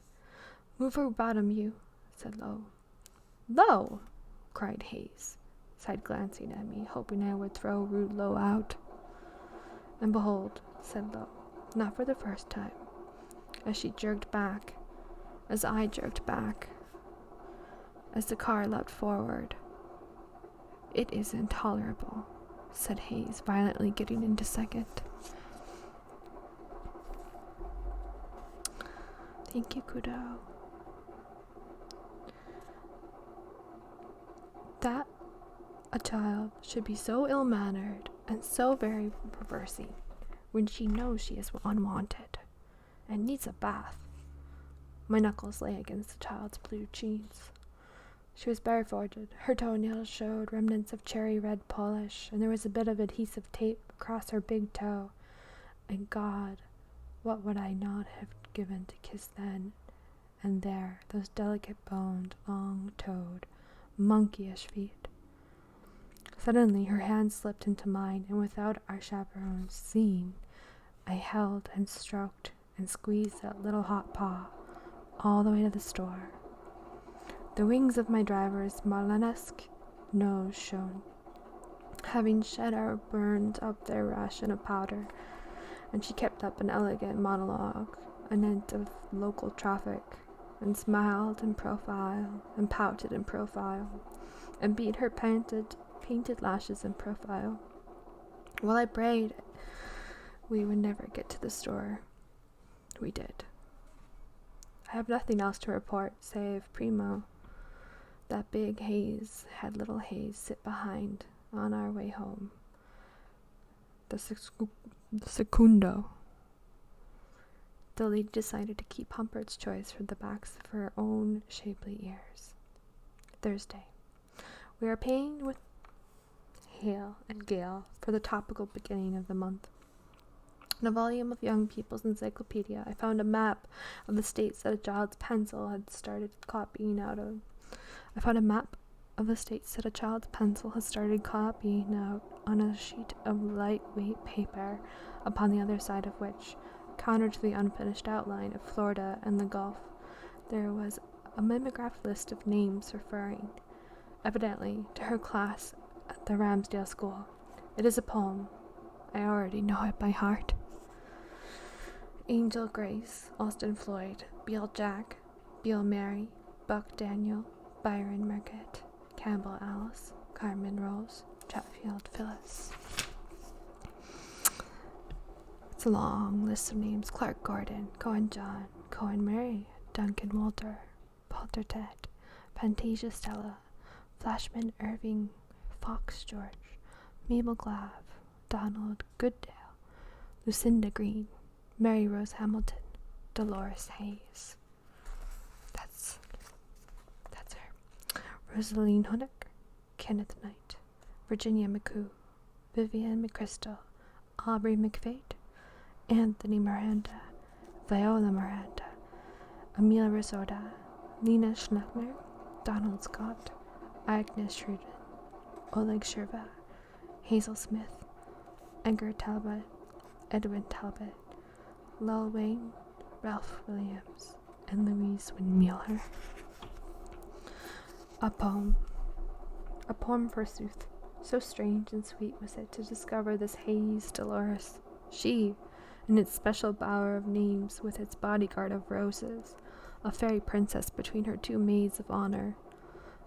Move her bottom, you, said Lo. Lo! Cried Hayes, side glancing at me, hoping I would throw rude Lo out. And behold, said Lo, not for the first time, as she jerked back, as I jerked back, as the car leapt forward. It is intolerable, said Hayes, violently getting into second. Thank you, Kudo. That a child should be so ill-mannered and so very reversing when she knows she is unwanted and needs a bath. My knuckles lay against the child's blue jeans. She was barefooted. Her toenails showed remnants of cherry red polish, and there was a bit of adhesive tape across her big toe. And God, what would I not have given to kiss then and there those delicate-boned, long-toed, monkeyish feet. Suddenly her hand slipped into mine, and without our chaperones seeing, I held and stroked and squeezed that little hot paw all the way to the store. The wings of my driver's Marlenesque nose shone, having shed or burned up their ration of powder, and she kept up an elegant monologue anent of local traffic, and smiled in profile, and pouted in profile, and beat her painted lashes in profile, while I prayed we would never get to the store. We did. I have nothing else to report, save Primo. That big Hayes had little Hayes sit behind on our way home. The secundo. Lolita decided to keep Humpert's choice for the backs of her own shapely ears. Thursday. We are paying with hail and gale for the topical beginning of the month. In a volume of Young People's Encyclopedia, I found a map of the states that a child's pencil had started copying out on a sheet of lightweight paper, upon the other side of which, counter to the unfinished outline of Florida and the Gulf, there was a mimeographed list of names referring, evidently, to her class at the Ramsdale School. It is a poem. I already know it by heart. Angel Grace, Austin Floyd, Beale Jack, Beale Mary, Buck Daniel, Byron Margaret, Campbell Alice, Carmen Rose, Chatfield Phyllis. It's a long list of names. Clark Gordon, Cohen John, Cohen Mary, Duncan Walter, Palter Ted, Fantasia Stella, Flashman Irving, Fox George, Mabel Glav, Donald Gooddale, Lucinda Green, Mary Rose Hamilton, Dolores Hayes. That's her. Rosaline Honeck, Kenneth Knight, Virginia McCoo, Vivian McChrystal, Aubrey McFate, Anthony Miranda, Viola Miranda, Amelia Risoda, Nina Schneckner, Donald Scott, Agnes Shruden, Oleg Sherva, Hazel Smith, Edgar Talbot, Edwin Talbot, Lul Wayne, Ralph Williams, and Louise Windmuller. A poem forsooth. So strange and sweet was it to discover this Hayes Dolores, she, in its special bower of names with its bodyguard of roses, a fairy princess between her two maids of honor.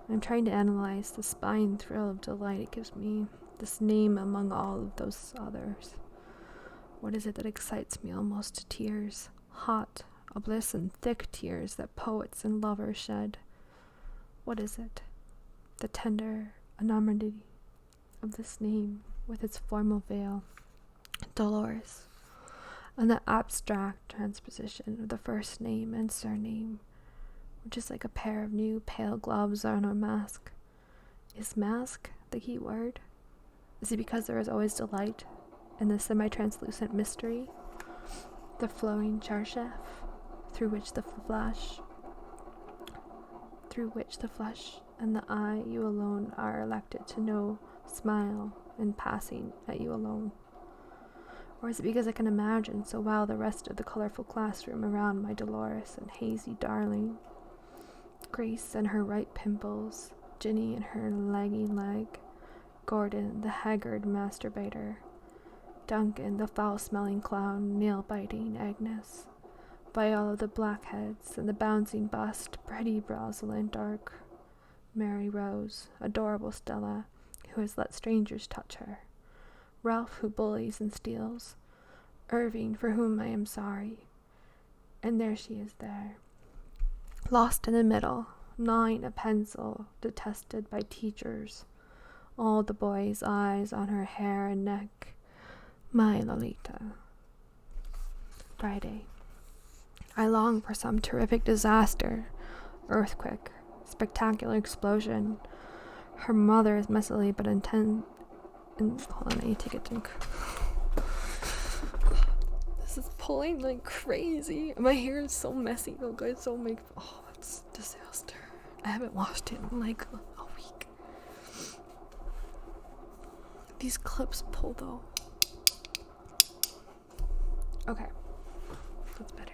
I'm trying to analyze the spine thrill of delight it gives me, this name among all of those others. What is it that excites me almost to tears, hot, a bliss and thick tears that poets and lovers shed? What is it? The tender anonymity of this name with its formal veil, Dolores, and the abstract transposition of the first name and surname, which is like a pair of new pale gloves on a mask. Is mask the key word? Is it because there is always delight in the semi-translucent mystery, the flowing charchef, through which the flesh and the eye you alone are elected to know smile in passing at you alone? Or is it because I can imagine so well the rest of the colorful classroom around my Dolores and hazy darling, Grace and her ripe pimples, Ginny and her lagging leg, Gordon the haggard masturbator, Duncan the foul-smelling clown nail-biting Agnes, Viola the blackheads and the bouncing bust, pretty Rosalind Dark, Mary Rose, adorable Stella, who has let strangers touch her, Ralph who bullies and steals, Irving for whom I am sorry, and there she is there, lost in the middle, gnawing a pencil, detested by teachers, all the boys' eyes on her hair and neck, my Lolita. Friday. I long for some terrific disaster, earthquake, spectacular explosion. Her mother is messily but intent. Hold on, I need to take a drink. This is pulling like crazy. My hair is so messy. Oh, guys, it's a disaster. I haven't washed it in like a week. these clips pull though? Okay, that's better.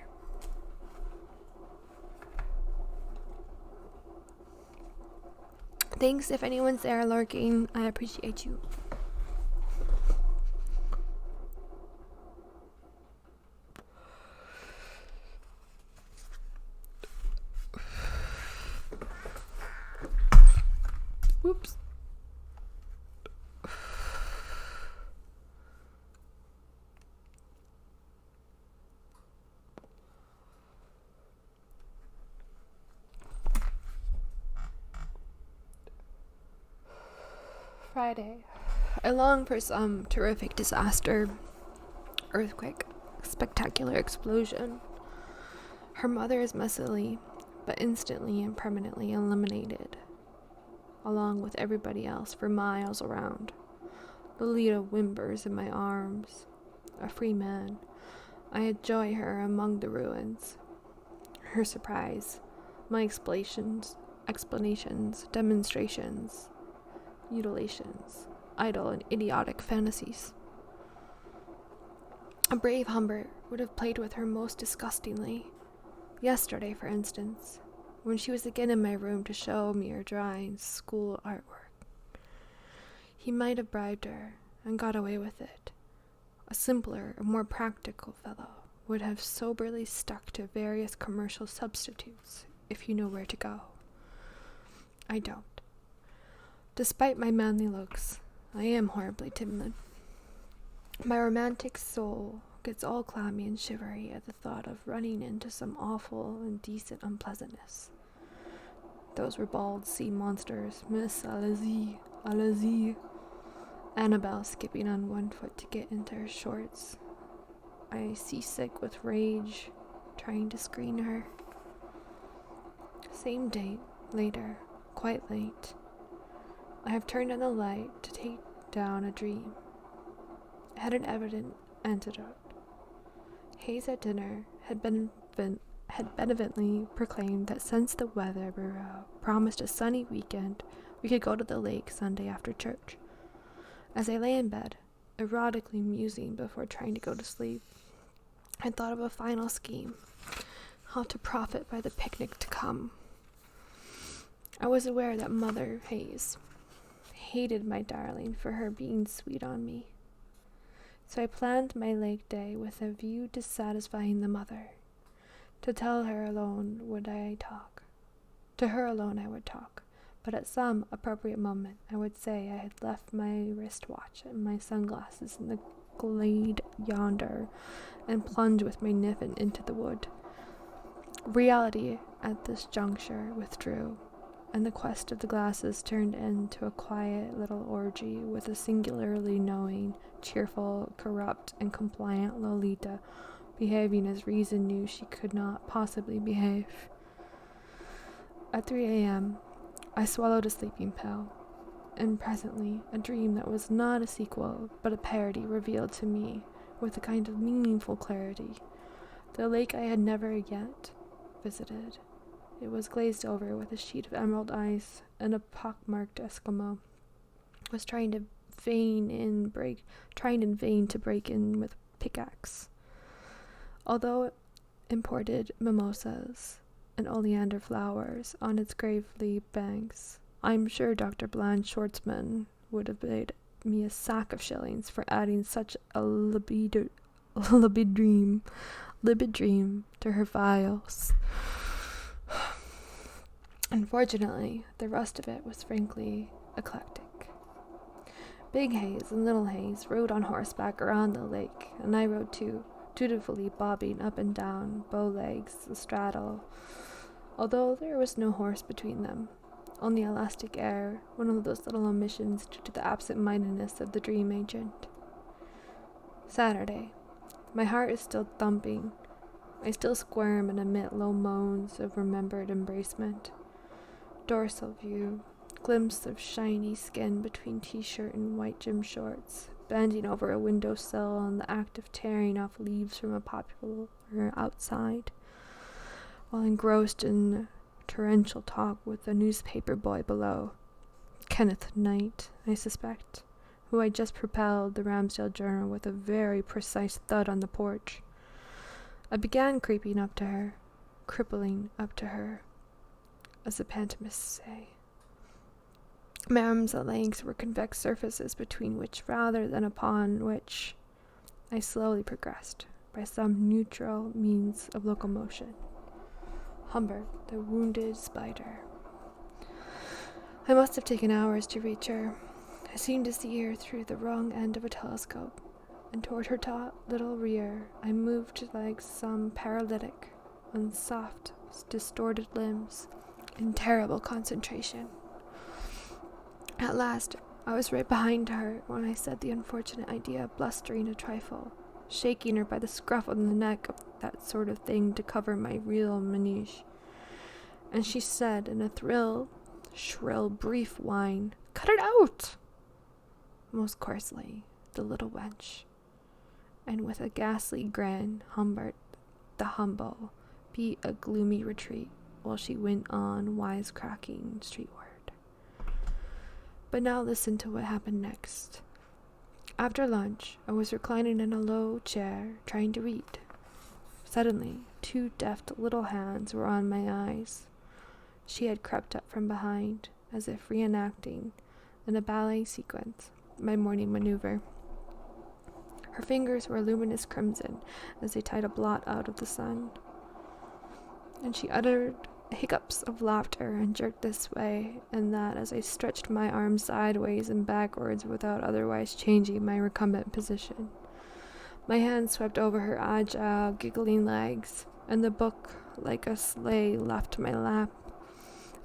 Thanks if anyone's there lurking. I appreciate you. Whoops. Friday. I long for some terrific disaster, earthquake, spectacular explosion. Her mother is messily, but instantly and permanently eliminated, along with everybody else for miles around. Lolita whimpers in my arms. A free man. I enjoy her among the ruins. Her surprise, my explanations, demonstrations, mutilations, idle and idiotic fantasies. A brave Humber would have played with her most disgustingly. Yesterday, for instance, when she was again in my room to show me her drawings, school artwork. He might have bribed her and got away with it. A simpler, a more practical fellow would have soberly stuck to various commercial substitutes if you know where to go. I don't. Despite my manly looks, I am horribly timid. My romantic soul gets all clammy and shivery at the thought of running into some awful, indecent unpleasantness. Those ribald sea monsters, Miss Allez-y, Annabelle skipping on one foot to get into her shorts. I seasick with rage, trying to screen her. Same date, later, quite late. I have turned on the light to take down a dream. It had an evident antidote. Hayes at dinner had benevolently proclaimed that since the Weather Bureau promised a sunny weekend, we could go to the lake Sunday after church. As I lay in bed, erotically musing before trying to go to sleep, I thought of a final scheme, how to profit by the picnic to come. I was aware that Mother Hayes hated my darling for her being sweet on me. So I planned my lake day with a view to satisfying the mother. To tell her alone would I talk. To her alone I would talk, but at some appropriate moment I would say I had left my wristwatch and my sunglasses in the glade yonder and plunge with my Niffin into the wood. Reality at this juncture withdrew, and the quest of the glasses turned into a quiet little orgy with a singularly knowing, cheerful, corrupt, and compliant Lolita behaving as reason knew she could not possibly behave. At 3 a.m., I swallowed a sleeping pill, and presently a dream that was not a sequel but a parody revealed to me, with a kind of meaningful clarity, the lake I had never yet visited. It was glazed over with a sheet of emerald ice, and a pockmarked Eskimo was trying in vain to break in with pickaxe. Although imported mimosas and oleander flowers on its gravely banks, I'm sure Dr. Bland Schwartzman would have paid me a sack of shillings for adding such a libid dream to her files. Unfortunately, the rest of it was frankly eclectic. Big Hayes and Little Hayes rode on horseback around the lake, and I rode too, dutifully bobbing up and down, bow legs astraddle, although there was no horse between them, only elastic air, one of those little omissions due to the absent-mindedness of the dream agent. Saturday. My heart is still thumping. I still squirm and emit low moans of remembered embracement. Dorsal view, glimpse of shiny skin between t-shirt and white gym shorts, bending over a windowsill in the act of tearing off leaves from a popular outside, while engrossed in torrential talk with the newspaper boy below. Kenneth Knight, I suspect, who had just propelled the Ramsdale Journal with a very precise thud on the porch. I began crippling up to her, as the pantamists say. My arms and legs were convex surfaces between which, rather than upon which, I slowly progressed by some neutral means of locomotion. Humbert, the wounded spider. I must have taken hours to reach her. I seemed to see her through the wrong end of a telescope, and toward her taut little rear I moved like some paralytic, on soft, distorted limbs, in terrible concentration. At last, I was right behind her when I said the unfortunate idea of blustering a trifle, shaking her by the scruff of the neck of that sort of thing to cover my real manège. And she said in a shrill, brief whine, "Cut it out!" Most coarsely, the little wench. And with a ghastly grin, Humbert, the humble, beat a gloomy retreat while she went on wisecracking streetward. But now listen to what happened next. After lunch, I was reclining in a low chair, trying to read. Suddenly, 2 deft little hands were on my eyes. She had crept up from behind, as if reenacting, in a ballet sequence, my morning maneuver. Her fingers were luminous crimson as they tied a blot out of the sun. And she uttered hiccups of laughter and jerked this way and that as I stretched my arms sideways and backwards without otherwise changing my recumbent position. My hand swept over her agile, giggling legs, and the book, like a sleigh, left my lap.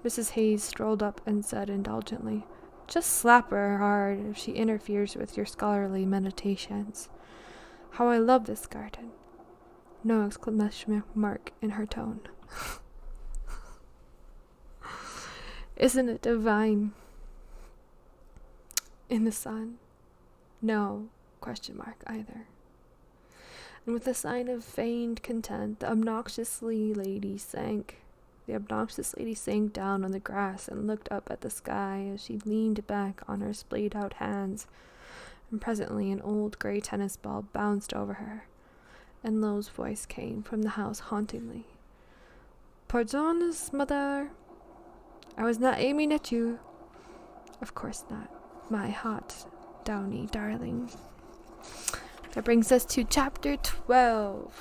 Mrs. Hayes strolled up and said indulgently, "Just slap her hard if she interferes with your scholarly meditations. How I love this garden." No exclamation mark in her tone. Isn't it divine? In the sun? No question mark either. And with a sign of feigned content, the obnoxious lady sank down on the grass and looked up at the sky as she leaned back on her splayed-out hands, and presently an old grey tennis ball bounced over her, and Lo's voice came from the house hauntingly. "Pardon, mother. I was not aiming at you." "Of course not, my hot, downy darling." That brings us to chapter 12.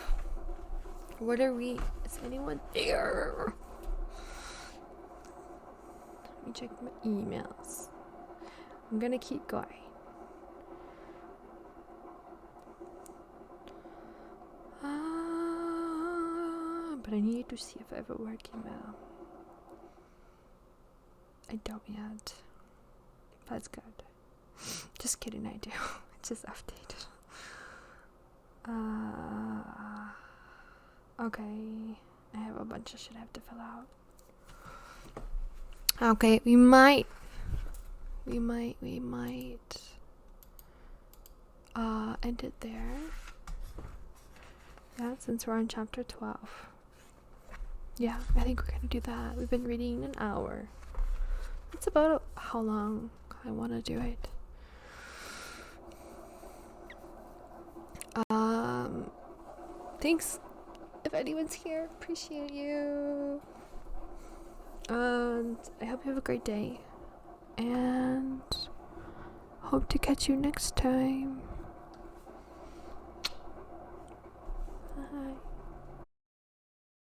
What are we? Is anyone there? Let me check my emails. I'm gonna keep going. But I need to see if I have a work email. I don't yet. That's good. Just kidding, I do. It's just updated. Okay. I have a bunch of shit I have to fill out. Okay, we might end it there. Yeah, since we're on chapter 12. Yeah, I think we're gonna do that. We've been reading an hour. It's about how long I want to do it. Thanks if anyone's here. Appreciate you. And I hope you have a great day. And hope to catch you next time.